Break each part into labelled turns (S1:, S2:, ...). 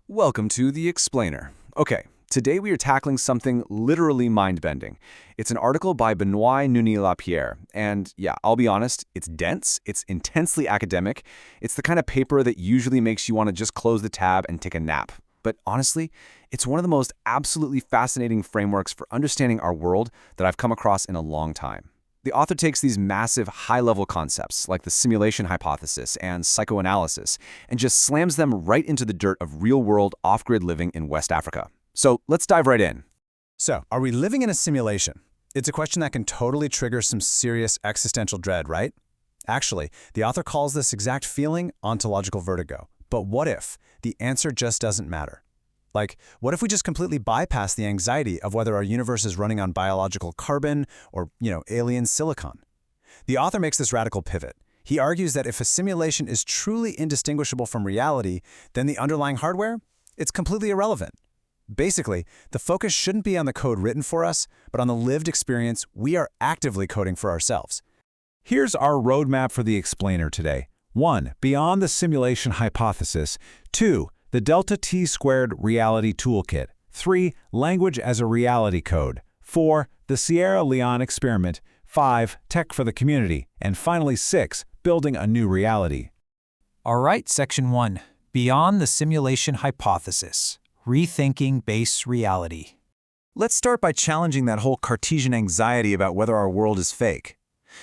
S1: Welcome to The Explainer. Okay, today we are tackling something literally mind-bending. It's an article by Benoit Nouni-Lapierre, and yeah, I'll be honest, it's dense, it's intensely academic, it's the kind of paper that usually makes you want to just close the tab and take a nap. But honestly, it's one of the most absolutely fascinating frameworks for understanding our world that I've come across in a long time. The author takes these massive, high-level concepts like the simulation hypothesis and psychoanalysis and just slams them right into the dirt of real-world, off-grid living in West Africa. So let's dive right in.
S2: So, are we living in a simulation? It's a question that can totally trigger some serious existential dread, right? Actually, the author calls this exact feeling ontological vertigo. But what if the answer just doesn't matter? Like, what if we just completely bypass the anxiety of whether our universe is running on biological carbon or, alien silicon? The author makes this radical pivot. He argues that if a simulation is truly indistinguishable from reality, then the underlying hardware, it's completely irrelevant. Basically, the focus shouldn't be on the code written for us, but on the lived experience we are actively coding for ourselves.
S3: Here's our roadmap for the explainer today. 1. Beyond the simulation hypothesis. 2. The Delta T-squared reality toolkit. 3. Language as a reality code. 4. The Sierra Leone experiment. 5. Tech for the community. And finally 6. Building a new reality.
S4: All right, Section 1. Beyond the simulation hypothesis. Rethinking base reality.
S1: Let's start by challenging that whole Cartesian anxiety about whether our world is fake.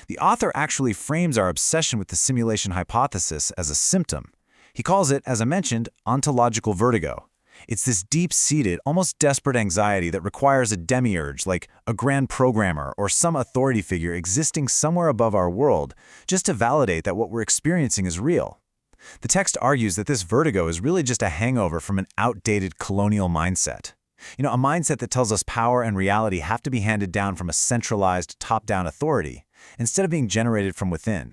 S1: The author actually frames our obsession with the simulation hypothesis as a symptom. He calls it, as I mentioned, ontological vertigo. It's this deep-seated, almost desperate anxiety that requires a demiurge, like a grand programmer or some authority figure existing somewhere above our world, just to validate that what we're experiencing is real. The text argues that this vertigo is really just a hangover from an outdated colonial mindset. A mindset that tells us power and reality have to be handed down from a centralized, top-down authority, instead of being generated from within.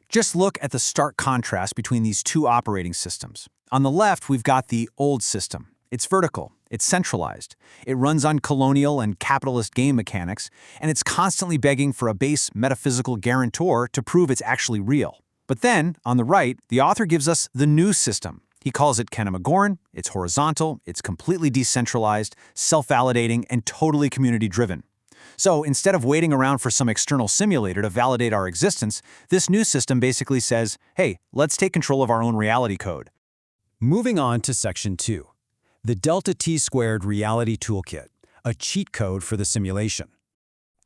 S4: Just look at the stark contrast between these two operating systems. On the left, we've got the old system. It's vertical, it's centralized, it runs on colonial and capitalist game mechanics, and it's constantly begging for a base metaphysical guarantor to prove it's actually real. But then, on the right, the author gives us the new system. He calls it Kanemagoran, it's horizontal, it's completely decentralized, self-validating, and totally community-driven. So instead of waiting around for some external simulator to validate our existence, this new system basically says, hey, let's take control of our own reality code.
S2: Moving on to Section 2. The Delta T-squared reality toolkit, a cheat code for the simulation.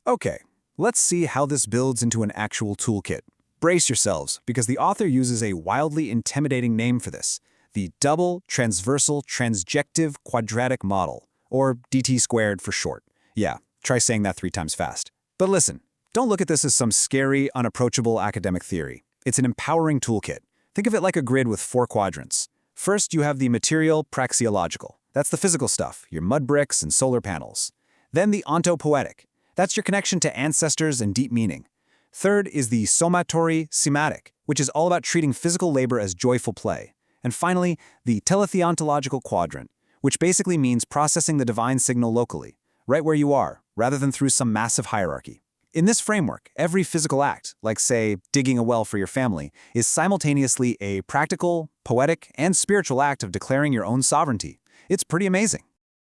S1: Okay, let's see how this builds into an actual toolkit. Brace yourselves, because the author uses a wildly intimidating name for this, the Double Transversal Transjective Quadratic Model, or DT squared for short. Yeah. Try saying that 3 times fast. But listen, don't look at this as some scary, unapproachable academic theory. It's an empowering toolkit. Think of it like a grid with 4 quadrants. First, you have the material praxeological. That's the physical stuff, your mud bricks and solar panels. Then the ontopoetic. That's your connection to ancestors and deep meaning. Third is the somatory somatic, which is all about treating physical labor as joyful play. And finally, the teletheontological quadrant, which basically means processing the divine signal locally, right where you are, rather than through some massive hierarchy. In this framework, every physical act, like say, digging a well for your family, is simultaneously a practical, poetic, and spiritual act of declaring your own sovereignty. It's pretty amazing.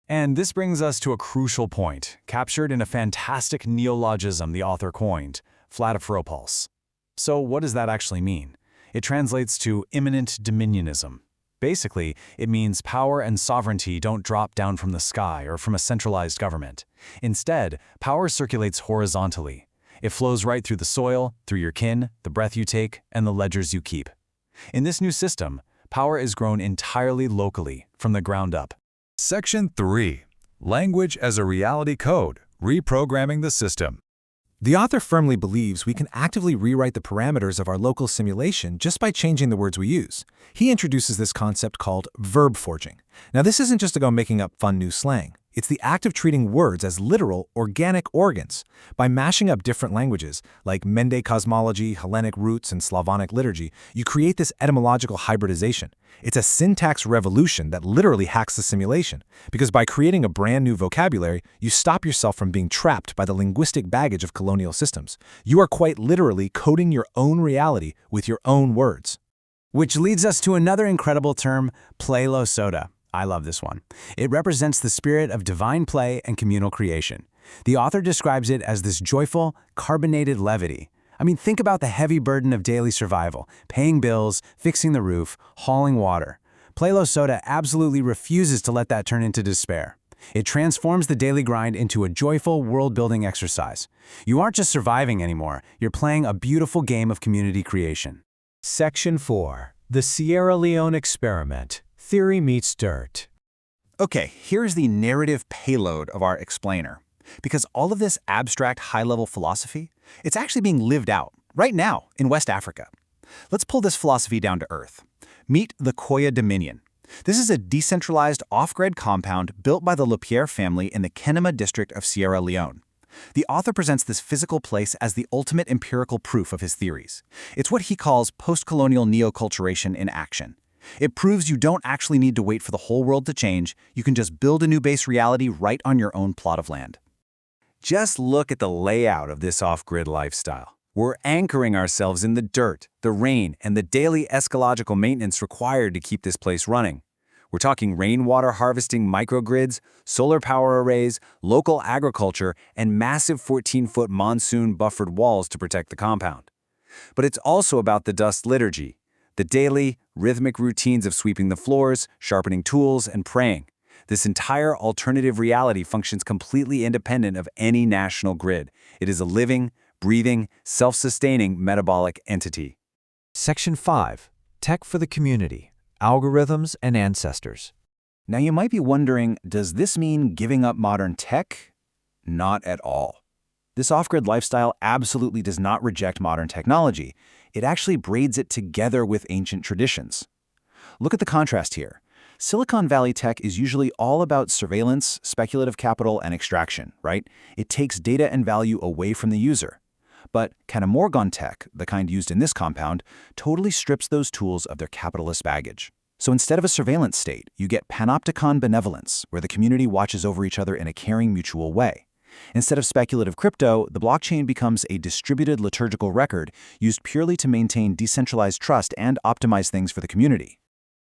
S3: And this brings us to a crucial point, captured in a fantastic neologism the author coined, flatapropulse. So what does that actually mean? It translates to immanent dominionism. Basically, it means power and sovereignty don't drop down from the sky or from a centralized government. Instead, power circulates horizontally. It flows right through the soil, through your kin, the breath you take, and the ledgers you keep. In this new system, power is grown entirely locally, from the ground up.
S5: Section 3. Language as a reality code, reprogramming the system.
S2: The author firmly believes we can actively rewrite the parameters of our local simulation just by changing the words we use. He introduces this concept called verb forging. Now, this isn't just about making up fun new slang. It's the act of treating words as literal, organic organs. By mashing up different languages, like Mende cosmology, Hellenic roots, and Slavonic liturgy, you create this etymological hybridization. It's a syntax revolution that literally hacks the simulation, because by creating a brand new vocabulary, you stop yourself from being trapped by the linguistic baggage of colonial systems. You are quite literally coding your own reality with your own words.
S4: Which leads us to another incredible term, play lo soda. I love this one. It represents the spirit of divine play and communal creation. The author describes it as this joyful, carbonated levity. I mean, think about the heavy burden of daily survival, paying bills, fixing the roof, hauling water. Play-Lo Soda absolutely refuses to let that turn into despair. It transforms the daily grind into a joyful, world-building exercise. You aren't just surviving anymore, you're playing a beautiful game of community creation.
S6: Section 4. The Sierra Leone Experiment. Theory meets dirt.
S1: Okay, here's the narrative payload of our explainer. Because all of this abstract high-level philosophy, it's actually being lived out, right now, in West Africa. Let's pull this philosophy down to earth. Meet the Koya Dominion. This is a decentralized off-grid compound built by the Lapierre family in the Kenema district of Sierra Leone. The author presents this physical place as the ultimate empirical proof of his theories. It's what he calls post-colonial neoculturation in action. It proves you don't actually need to wait for the whole world to change, you can just build a new base reality right on your own plot of land. Just look at the layout of this off-grid lifestyle. We're anchoring ourselves in the dirt, the rain, and the daily ecological maintenance required to keep this place running. We're talking rainwater harvesting microgrids, solar power arrays, local agriculture, and massive 14-foot monsoon-buffered walls to protect the compound. But it's also about the dust liturgy, the daily, rhythmic routines of sweeping the floors, sharpening tools, and praying. This entire alternative reality functions completely independent of any national grid. It is a living, breathing, self-sustaining metabolic entity.
S6: Section 5. Tech for the Community. Algorithms and Ancestors.
S1: Now you might be wondering, does this mean giving up modern tech? Not at all. This off-grid lifestyle absolutely does not reject modern technology. It actually braids it together with ancient traditions. Look at the contrast here. Silicon Valley tech is usually all about surveillance, speculative capital, and extraction, right? It takes data and value away from the user. But Katamorgan tech, the kind used in this compound, totally strips those tools of their capitalist baggage. So instead of a surveillance state, you get panopticon benevolence, where the community watches over each other in a caring, mutual way. Instead of speculative crypto, the blockchain becomes a distributed liturgical record used purely to maintain decentralized trust and optimize things for the community.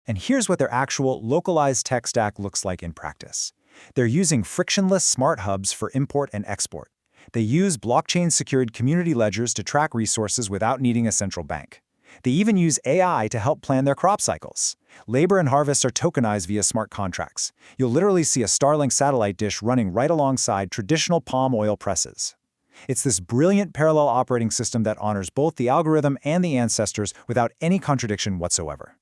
S1: And here's what their actual localized tech stack looks like in practice. They're using frictionless smart hubs for import and export. They use blockchain-secured community ledgers to track resources without needing a central bank. They even use AI to help plan their crop cycles. Labor and harvests are tokenized via smart contracts. You'll literally see a Starlink satellite dish running right alongside traditional palm oil presses. It's this brilliant parallel operating system that honors both the algorithm and the ancestors without any contradiction whatsoever.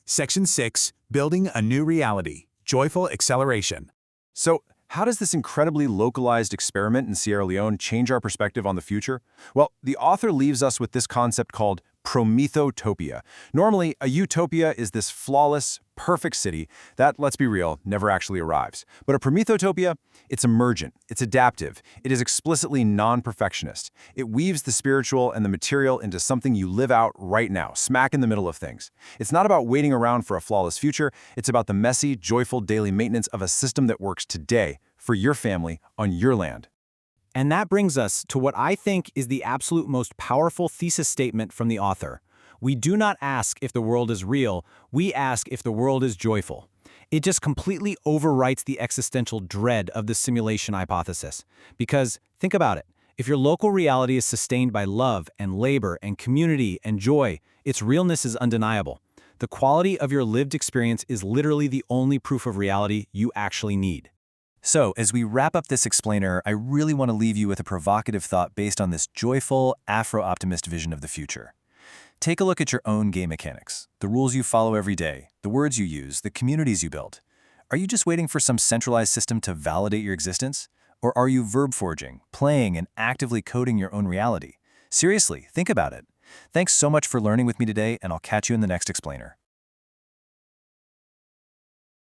S7: Section 6. Building a New Reality. Joyful Acceleration.
S1: So, how does this incredibly localized experiment in Sierra Leone change our perspective on the future? Well, the author leaves us with this concept called Promethotopia. Normally, a utopia is this flawless, perfect city that, let's be real, never actually arrives. But a Promethotopia, it's emergent, it's adaptive, it is explicitly non-perfectionist. It weaves the spiritual and the material into something you live out right now, smack in the middle of things. It's not about waiting around for a flawless future, it's about the messy, joyful daily maintenance of a system that works today, for your family, on your land.
S4: And that brings us to what I think is the absolute most powerful thesis statement from the author. We do not ask if the world is real, we ask if the world is joyful. It just completely overwrites the existential dread of the simulation hypothesis. Because, think about it, if your local reality is sustained by love and labor and community and joy, its realness is undeniable. The quality of your lived experience is literally the only proof of reality you actually need.
S1: So, as we wrap up this explainer, I really want to leave you with a provocative thought based on this joyful, Afro-optimist vision of the future. Take a look at your own game mechanics, the rules you follow every day, the words you use, the communities you build. Are you just waiting for some centralized system to validate your existence? Or are you verb forging, playing, and actively coding your own reality? Seriously, think about it. Thanks so much for learning with me today, and I'll catch you in the next explainer.